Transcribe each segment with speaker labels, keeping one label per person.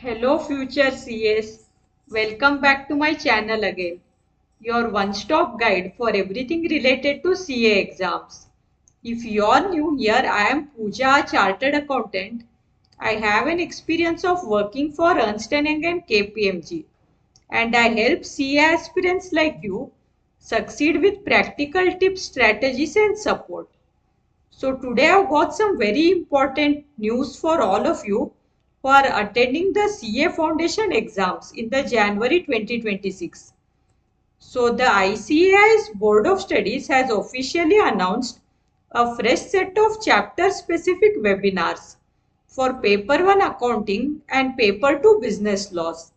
Speaker 1: Hello future CS, welcome back to my channel again, your one-stop guide for everything related to CA exams. If you are new here, I am Pooja, a chartered accountant. I have an experience of working for Ernst & Young and KPMG, and I help CA aspirants like you succeed with practical tips, strategies and support. So today I've got some very important news for all of you who are attending the CA Foundation exams in the January 2026. So the ICAI's Board of Studies has officially announced a fresh set of chapter specific webinars for paper 1 accounting and paper 2 business laws.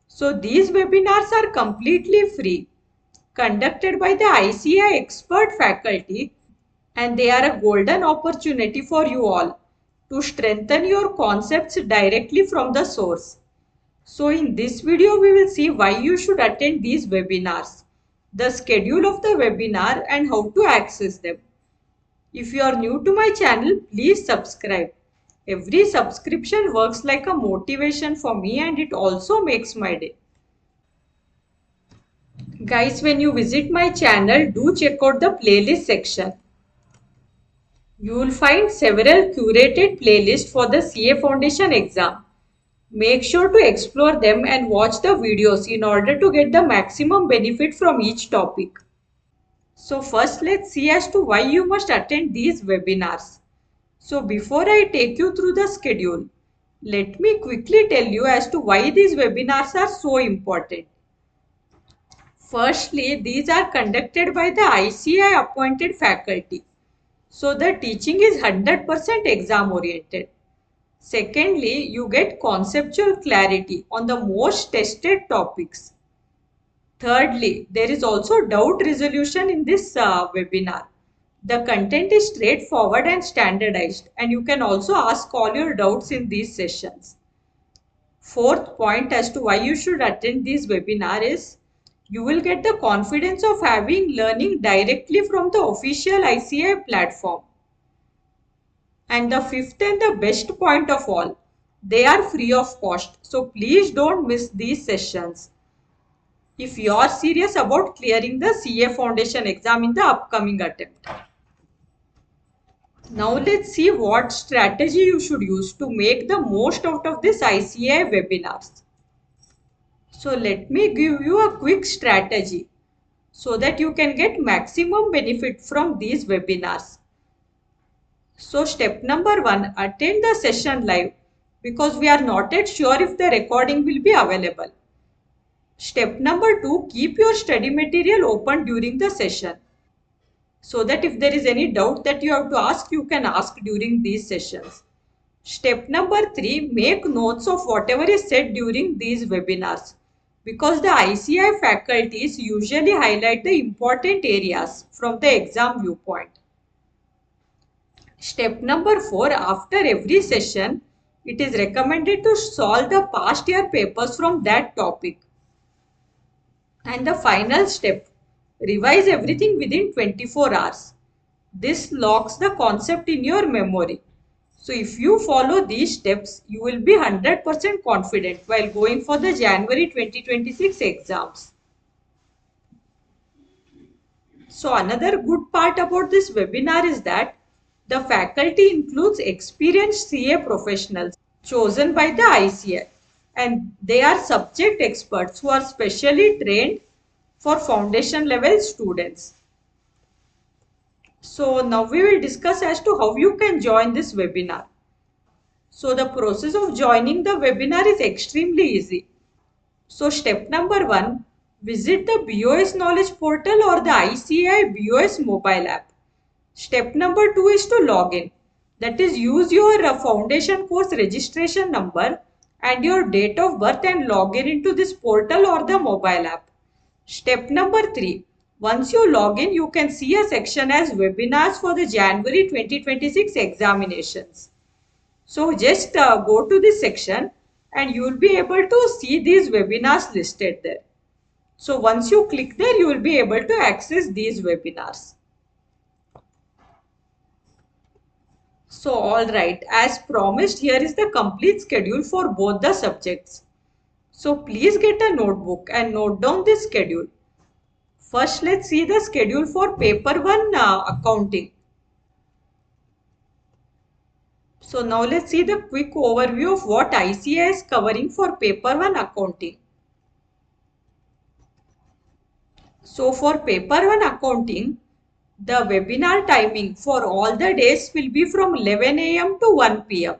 Speaker 1: So these webinars are completely free, conducted by the ICAI expert faculty, and they are a golden opportunity for you all to strengthen your concepts directly from the source. So in this video, we will see why you should attend these webinars, the schedule of the webinar and how to access them. If you are new to my channel, please subscribe. Every subscription works like a motivation for me and it also makes my day. Guys, when you visit my channel, do check out the playlist section. You will find several curated playlists for the CA Foundation exam. Make sure to explore them and watch the videos in order to get the maximum benefit from each topic. So first let's see as to why you must attend these webinars. So before I take you through the schedule, let me quickly tell you as to why these webinars are so important. Firstly, these are conducted by the ICAI appointed faculty. So the teaching is 100% exam oriented. Secondly, you get conceptual clarity on the most tested topics. Thirdly, there is also doubt resolution in this webinar. The content is straightforward and standardized, and you can also ask all your doubts in these sessions. Fourth point as to why you should attend this webinar is you will get the confidence of having learning directly from the official ICAI platform. And the fifth and the best point of all, they are free of cost. So please don't miss these sessions if you are serious about clearing the CA Foundation exam in the upcoming attempt. Now let's see what strategy you should use to make the most out of this ICAI webinars. So let me give you a quick strategy so that you can get maximum benefit from these webinars. So step number 1, attend the session live because we are not yet sure if the recording will be available. Step number 2, keep your study material open during the session so that if there is any doubt that you have to ask, you can ask during these sessions. Step number 3, make notes of whatever is said during these webinars because the ICAI faculties usually highlight the important areas from the exam viewpoint. Step number 4, after every session, it is recommended to solve the past year papers from that topic. And the final step, revise everything within 24 hours. This locks the concept in your memory. So if you follow these steps, you will be 100% confident while going for the January 2026 exams. So another good part about this webinar is that the faculty includes experienced CA professionals chosen by the ICAI, and they are subject experts who are specially trained for foundation level students. So now we will discuss as to how you can join this webinar. So the process of joining the webinar is extremely easy. So step number 1, visit the BOS Knowledge Portal or the ICAI BOS mobile app. Step number 2 is to log in. That is, use your foundation course registration number and your date of birth and log in into this portal or the mobile app. Step number 3, once you log in, you can see a section as webinars for the January 2026 examinations. So just go to this section and you will be able to see these webinars listed there. So once you click there, you will be able to access these webinars. So alright, as promised, here is the complete schedule for both the subjects. So please get a notebook and note down this schedule. First, let's see the schedule for paper 1 accounting. So now let's see the quick overview of what ICAI is covering for paper 1 accounting. So for paper 1 accounting, the webinar timing for all the days will be from 11 a.m. to 1 p.m.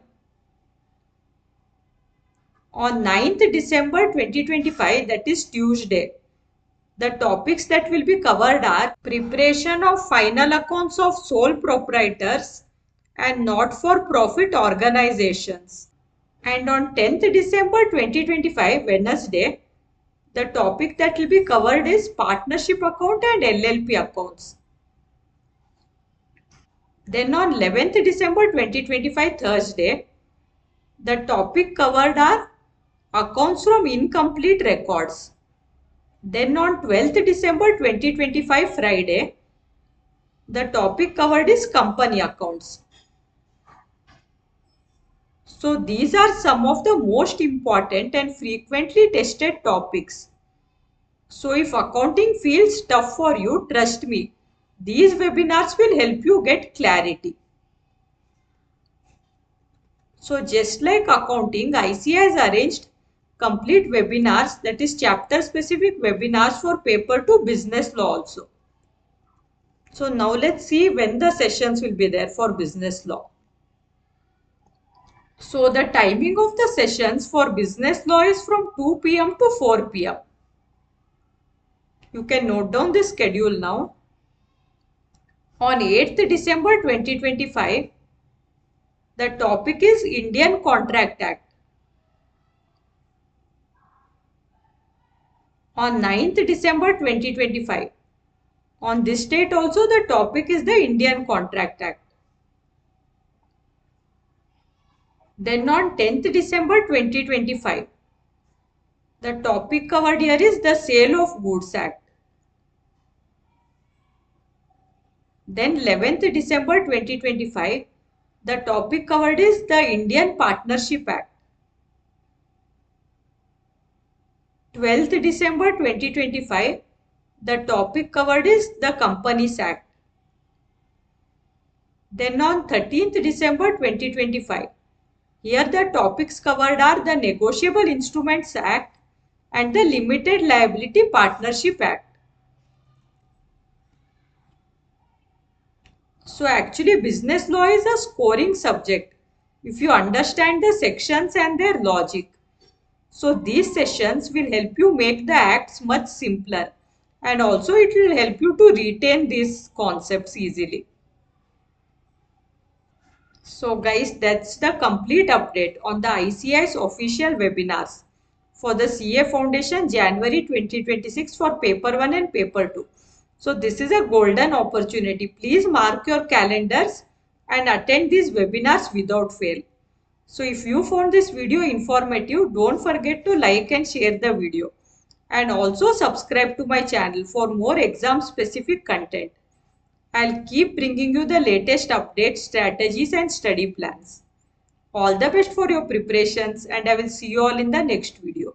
Speaker 1: On 9th December 2025, that is Tuesday, the topics that will be covered are preparation of final accounts of sole proprietors and not-for-profit organizations. And on 10th December 2025, Wednesday, the topic that will be covered is partnership account and LLP accounts. Then on 11th December 2025, Thursday, the topic covered are accounts from incomplete records. Then on 12th December 2025, Friday, the topic covered is company accounts. So these are some of the most important and frequently tested topics. So if accounting feels tough for you, trust me, these webinars will help you get clarity. So just like accounting, ICAI has arranged complete webinars, that is chapter specific webinars for paper 2 business law also. So now let's see when the sessions will be there for business law. So the timing of the sessions for business law is from 2 p.m. to 4 p.m. You can note down the schedule now. On 8th December 2025, the topic is Indian Contract Act. On 9th December 2025, on this date also the topic is the Indian Contract Act. Then on 10th December 2025, the topic covered here is the Sale of Goods Act. Then 11th December 2025, the topic covered is the Indian Partnership Act. 12th December 2025, the topic covered is the Companies Act. Then on 13th December 2025, here the topics covered are the Negotiable Instruments Act and the Limited Liability Partnership Act. So actually business law is a scoring subject if you understand the sections and their logic. So these sessions will help you make the acts much simpler, and also it will help you to retain these concepts easily. So guys, that's the complete update on the ICAI's official webinars for the CA Foundation January 2026 for paper 1 and paper 2. So this is a golden opportunity. Please mark your calendars and attend these webinars without fail. So if you found this video informative, don't forget to like and share the video. And also subscribe to my channel for more exam specific content. I'll keep bringing you the latest updates, strategies and study plans. All the best for your preparations, and I will see you all in the next video.